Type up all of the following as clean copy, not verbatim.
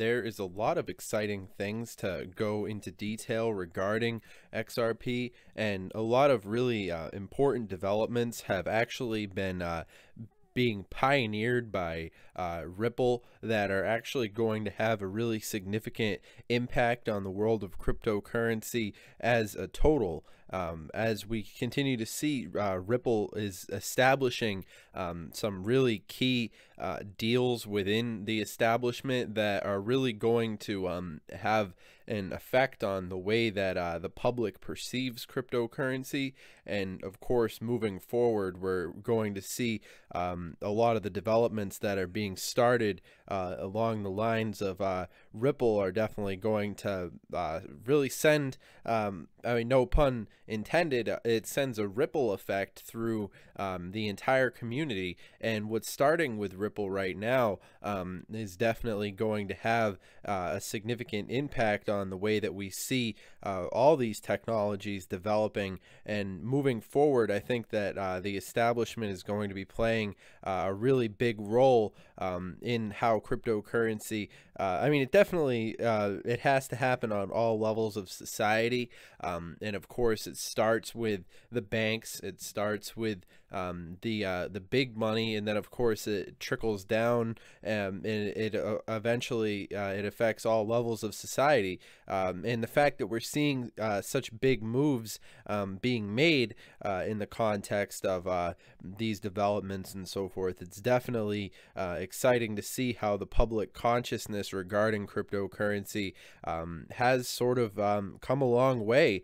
there is a lot of exciting things to go into detail regarding XRP, and a lot of really important developments have actually been being pioneered by Ripple that are actually going to have a really significant impact on the world of cryptocurrency as a total. As we continue to see, Ripple is establishing some really key deals within the establishment that are really going to have an effect on the way that the public perceives cryptocurrency. And of course, moving forward, we're going to see a lot of the developments that are being started along the lines of Ripple are definitely going to really send, I mean, no pun intended, it sends a ripple effect through the entire community. And what's starting with Ripple right now is definitely going to have a significant impact on the way that we see all these technologies developing and moving forward. I think that the establishment is going to be playing a really big role in how cryptocurrency, I mean, it definitely, it has to happen on all levels of society. And of course, it starts with the banks, it starts with the big money, and then of course it trickles down, and it eventually it affects all levels of society. And the fact that we're seeing such big moves being made in the context of these developments and so forth, it's definitely exciting to see how the public consciousness regarding cryptocurrency has sort of come a long way.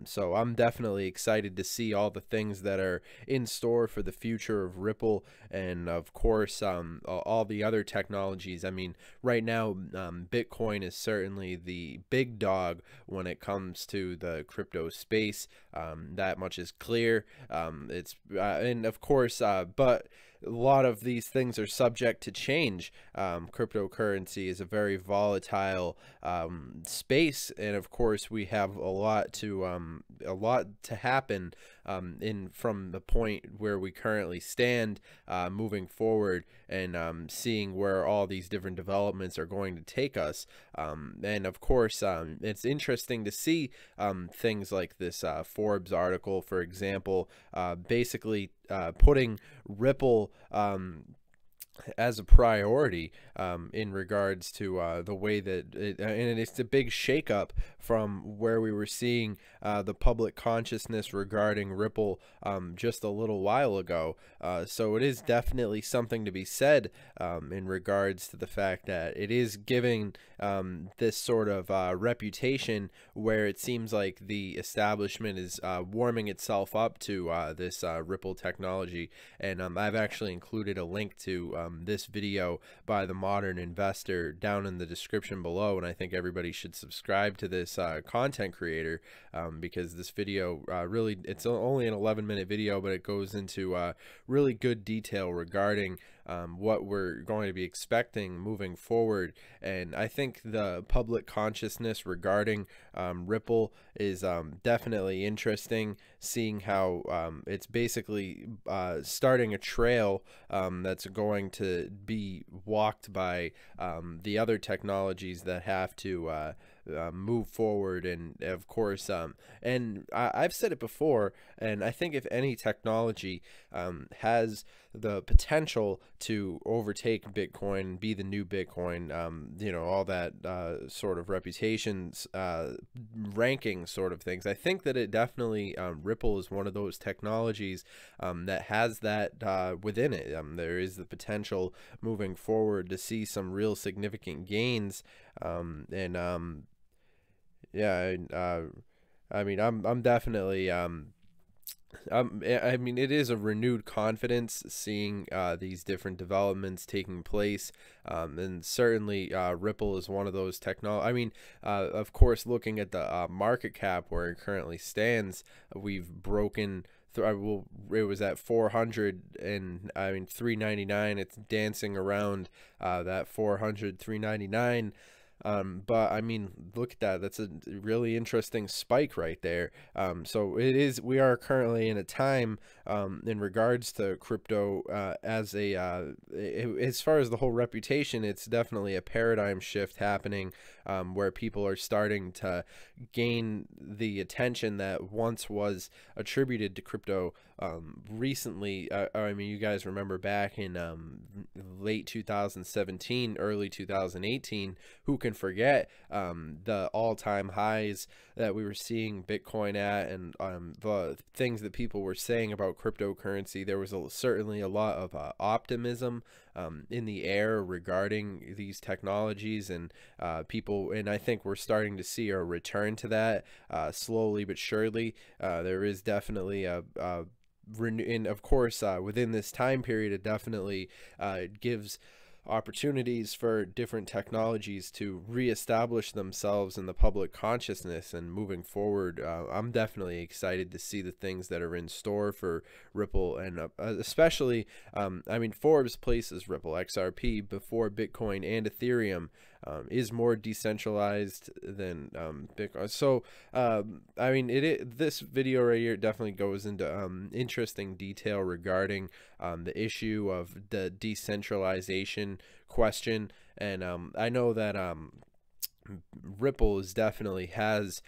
So I'm definitely excited to see all the things that are in store for the future of Ripple, and of course all the other technologies. I mean, right now Bitcoin is certainly the big dog when it comes to the crypto space. That much is clear. And of course, but a lot of these things are subject to change. Cryptocurrency is a very volatile space, and of course we have a lot to happen from the point where we currently stand moving forward, and seeing where all these different developments are going to take us. And of course, it's interesting to see things like this Forbes article, for example, basically putting Ripple as a priority in regards to the way that and it's a big shakeup from where we were seeing the public consciousness regarding Ripple just a little while ago. So it is definitely something to be said in regards to the fact that it is giving this sort of reputation where it seems like the establishment is warming itself up to this Ripple technology. And I've actually included a link to this video by the Modern Investor down in the description below, and I think everybody should subscribe to this content creator because this video really, it's only an 11-minute video, but it goes into really good detail regarding what we're going to be expecting moving forward. And I think the public consciousness regarding Ripple is definitely interesting, seeing how it's basically starting a trail that's going to be walked by the other technologies that have to move forward. And of course, and I've said it before, and I think if any technology has the potential to overtake Bitcoin, be the new Bitcoin, you know, all that sort of reputations, ranking sort of things, I think that it definitely, Ripple is one of those technologies that has that within it. There is the potential moving forward to see some real significant gains, and yeah, I mean, I'm definitely I mean, it is a renewed confidence seeing these different developments taking place, and certainly Ripple is one of those technology. I mean, of course, looking at the market cap where it currently stands, we've broken. It was at 400, and I mean 399. It's dancing around that 400, 399 But I mean, look at that. That's a really interesting spike right there. So we are currently in a time, in regards to crypto, as far as the whole reputation, it's definitely a paradigm shift happening, where people are starting to gain the attention that once was attributed to crypto. Recently, I mean, you guys remember back in late 2017, early 2018, who can forget the all-time highs that we were seeing Bitcoin at, and the things that people were saying about cryptocurrency. There was certainly a lot of optimism in the air regarding these technologies, and and I think we're starting to see a return to that, slowly but surely. There is definitely and of course, within this time period, it definitely gives opportunities for different technologies to reestablish themselves in the public consciousness. And moving forward, I'm definitely excited to see the things that are in store for Ripple, and especially, I mean, Forbes places Ripple XRP before Bitcoin and Ethereum. Is more decentralized than Bitcoin. So I mean, this video right here definitely goes into interesting detail regarding the issue of the decentralization question. And I know that Ripple definitely has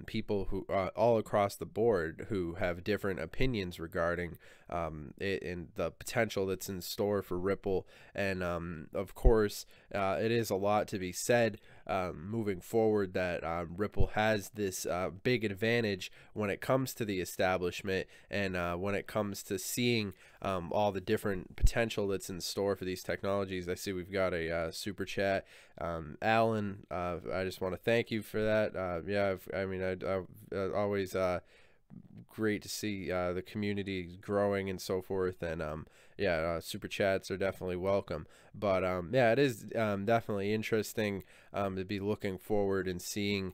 people who all across the board who have different opinions regarding it and the potential that's in store for Ripple. And of course, it is a lot to be said moving forward that Ripple has this big advantage when it comes to the establishment, and when it comes to seeing all the different potential that's in store for these technologies. I see we've got a super chat. Alan, I just want to thank you for that. Yeah, I mean, I always great to see the community growing and so forth. And yeah, super chats are definitely welcome. But yeah, it is definitely interesting to be looking forward and seeing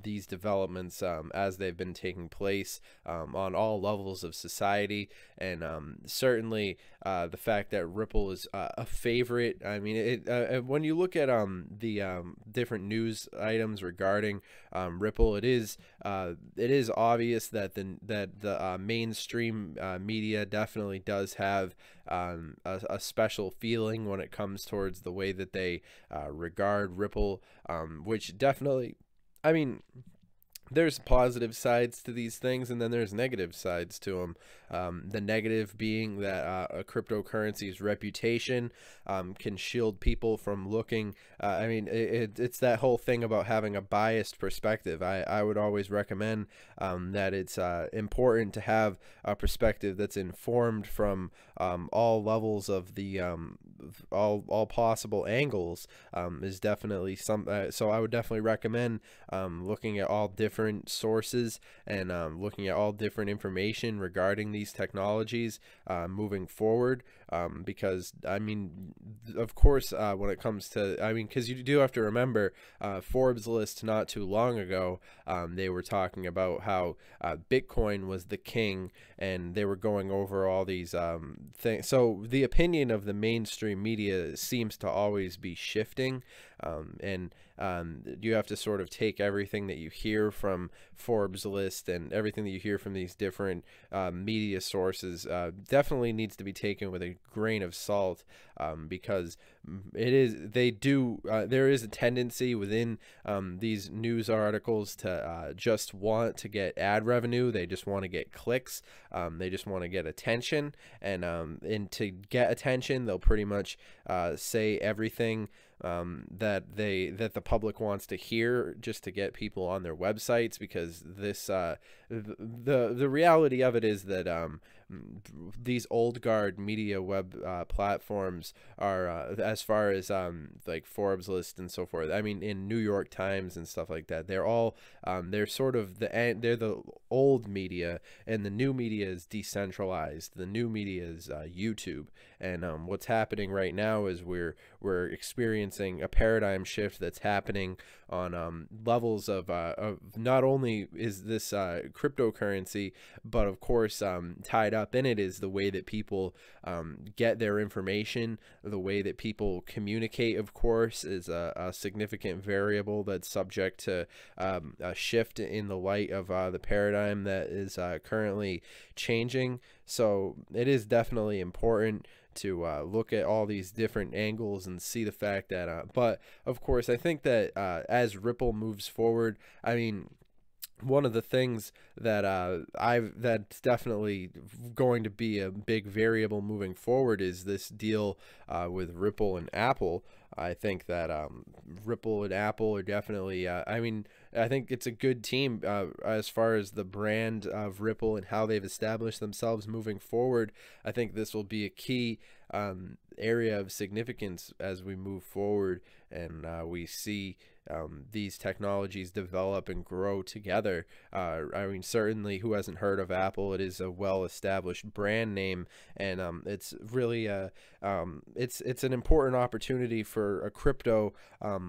these developments as they've been taking place on all levels of society. And certainly the fact that Ripple is a favorite. I mean, when you look at the different news items regarding Ripple, it is obvious that the mainstream media definitely does have a special feeling when it comes towards the way that they regard Ripple, which definitely, I mean, there's positive sides to these things, and then there's negative sides to them. The negative being that a cryptocurrency's reputation can shield people from looking. I mean, it's that whole thing about having a biased perspective. I would always recommend that it's important to have a perspective that's informed from all levels of the all possible angles. Is definitely so I would definitely recommend looking at all different sources, and looking at all different information regarding these technologies moving forward, because I mean, of course, when it comes to, I mean, because you do have to remember, Forbes list not too long ago, they were talking about how Bitcoin was the king, and they were going over all these things. So the opinion of the mainstream media seems to always be shifting, and you have to sort of take everything that you hear from Forbes list and everything that you hear from these different media sources definitely needs to be taken with a grain of salt, because there is a tendency within these news articles to just want to get ad revenue. They just want to get clicks. They just want to get attention, and to get attention, they'll pretty much say everything that the public wants to hear, just to get people on their websites, because this the reality of it is that these old guard media web platforms are as far as like Forbes list and so forth, I mean, in New York Times and stuff like that, they're all they're sort of they're the old media, and the new media is decentralized. The new media is YouTube. And what's happening right now is we're experiencing a paradigm shift that's happening on levels of not only is this cryptocurrency, but of course tied up in it is the way that people get their information. The way that people communicate, of course, is a significant variable that's subject to a shift in the light of the paradigm that is currently changing. So it is definitely important to look at all these different angles and see the fact that but of course, I think that as Ripple moves forward, I mean, one of the things that that's definitely going to be a big variable moving forward is this deal with Ripple and Apple. I think that Ripple and Apple are definitely, I mean, I think it's a good team as far as the brand of Ripple and how they've established themselves moving forward. I think this will be a key area of significance as we move forward and we see these technologies develop and grow together. I mean, certainly, who hasn't heard of Apple? It is a well-established brand name, and it's really it's an important opportunity for a crypto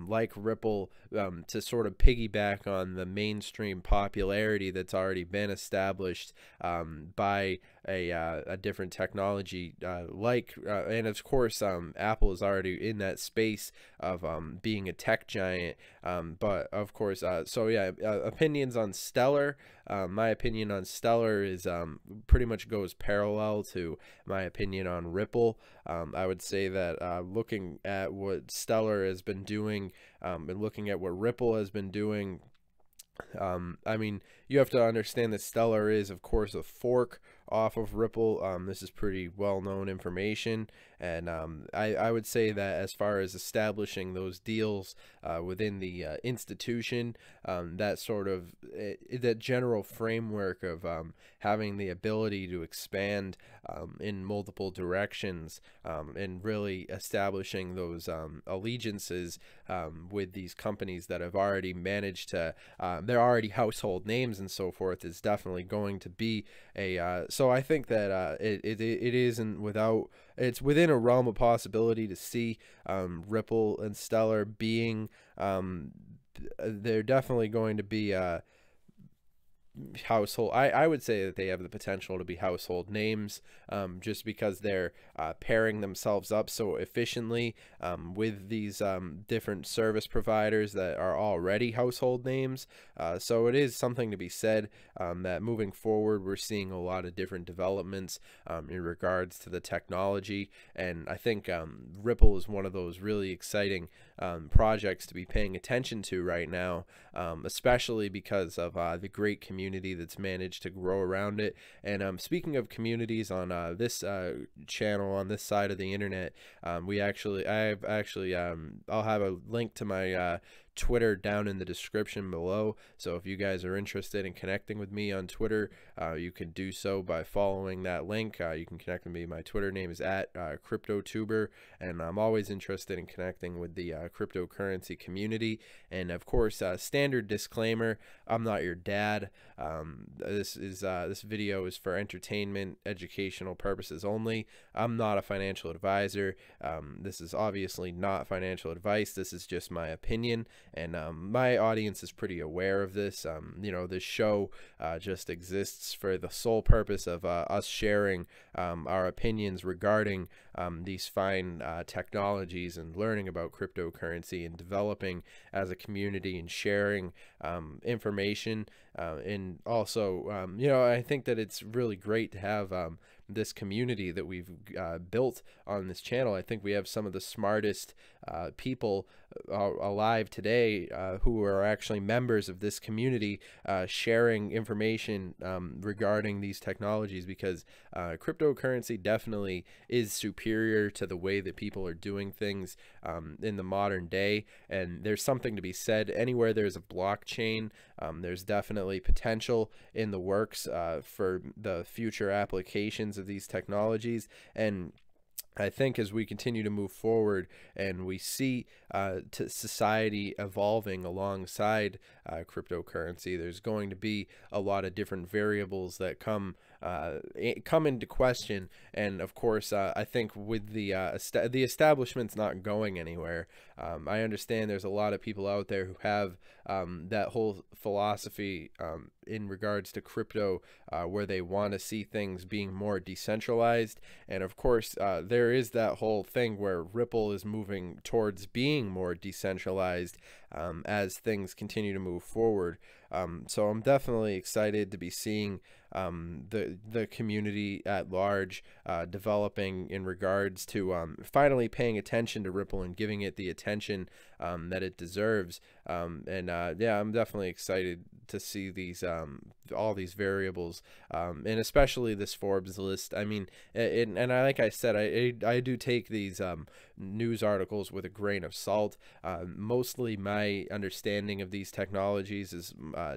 like Ripple to sort of piggyback on the mainstream popularity that's already been established by a different technology and of course Apple is already in that space of being a tech giant, but of course so yeah, opinions on Stellar. My opinion on Stellar is pretty much goes parallel to my opinion on Ripple. I would say that looking at what Stellar has been doing and looking at what Ripple has been doing, I mean, you have to understand that Stellar is, of course, a fork off of Ripple. This is pretty well-known information, and I would say that as far as establishing those deals within the institution, that sort of that general framework of having the ability to expand in multiple directions and really establishing those allegiances with these companies that have already managed to they're already household names and so forth, is definitely going to be a so I think that it isn't without, it's within a realm of possibility to see Ripple and Stellar being they're definitely going to be household. I would say that they have the potential to be household names just because they're pairing themselves up so efficiently with these different service providers that are already household names. So it is something to be said that moving forward we're seeing a lot of different developments in regards to the technology, and I think Ripple is one of those really exciting projects to be paying attention to right now, especially because of the great community that's managed to grow around it. And speaking of communities, on this channel on this side of the internet, I'll have a link to my Twitter down in the description below. So if you guys are interested in connecting with me on Twitter, you can do so by following that link. You can connect with me. My Twitter name is at CryptoTuber, and I'm always interested in connecting with the cryptocurrency community. And of course, standard disclaimer: I'm not your dad. This video is for entertainment, educational purposes only. I'm not a financial advisor. This is obviously not financial advice. This is just my opinion. And my audience is pretty aware of this. You know, this show just exists for the sole purpose of us sharing our opinions regarding these fine technologies and learning about cryptocurrency and developing as a community and sharing information. And also, you know, I think that it's really great to have this community that we've built on this channel. I think we have some of the smartest people alive today who are actually members of this community, sharing information regarding these technologies, because cryptocurrency definitely is superior to the way that people are doing things in the modern day. And there's something to be said. Anywhere there's a blockchain, there's definitely potential in the works for the future applications of these technologies. And I think as we continue to move forward and we see society evolving alongside cryptocurrency, there's going to be a lot of different variables that come come into question. And of course, I think with the establishment's not going anywhere. I understand there's a lot of people out there who have that whole philosophy in regards to crypto, where they want to see things being more decentralized. And of course, there is that whole thing where Ripple is moving towards being more decentralized as things continue to move forward. So I'm definitely excited to be seeing the community at large developing in regards to finally paying attention to Ripple and giving it the attention that it deserves. Yeah, I'm definitely excited to see these all these variables, and especially this Forbes list. I mean, like I said, I do take these news articles with a grain of salt. Mostly my understanding of these technologies is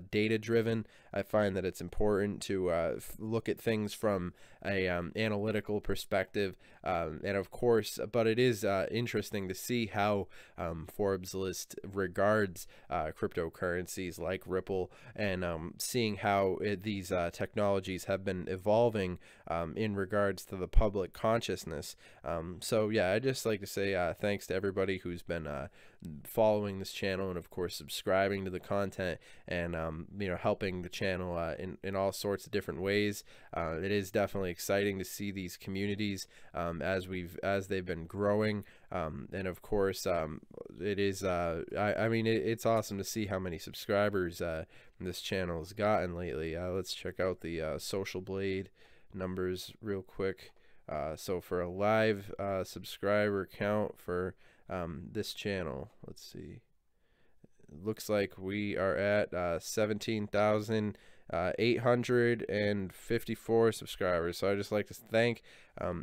data driven. I find that it's important to look at things from a analytical perspective, and of course, but it is interesting to see how Forbes list regards cryptocurrencies like Ripple, and seeing how these technologies have been evolving in regards to the public consciousness. So yeah, I just like to say thanks to everybody who's been following this channel, and of course subscribing to the content, and you know, helping the channel in all sorts of different ways. It is definitely exciting to see these communities as they've been growing, and of course it is I mean, it's awesome to see how many subscribers this channel has gotten lately. Let's check out the Social Blade numbers real quick. So for a live subscriber count for this channel, let's see, it looks like we are at 17,854 subscribers. So I just like to thank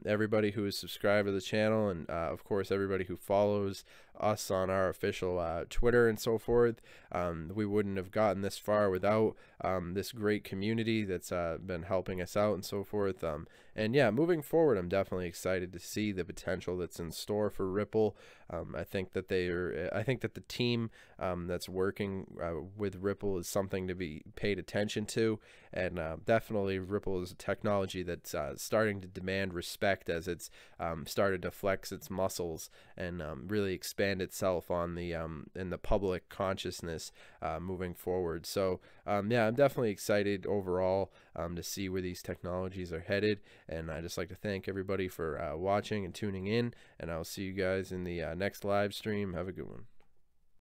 everybody who is subscribed to the channel, and of course everybody who follows us on our official Twitter and so forth. We wouldn't have gotten this far without this great community that's been helping us out and so forth. And yeah, moving forward, I'm definitely excited to see the potential that's in store for Ripple. I think that the team that's working with Ripple is something to be paid attention to, and definitely Ripple is a technology that's starting to demand respect as it's started to flex its muscles and really expand itself on the in the public consciousness moving forward. So yeah, I'm definitely excited overall to see where these technologies are headed, and I just like to thank everybody for watching and tuning in, and I'll see you guys in the next live stream. Have a good one.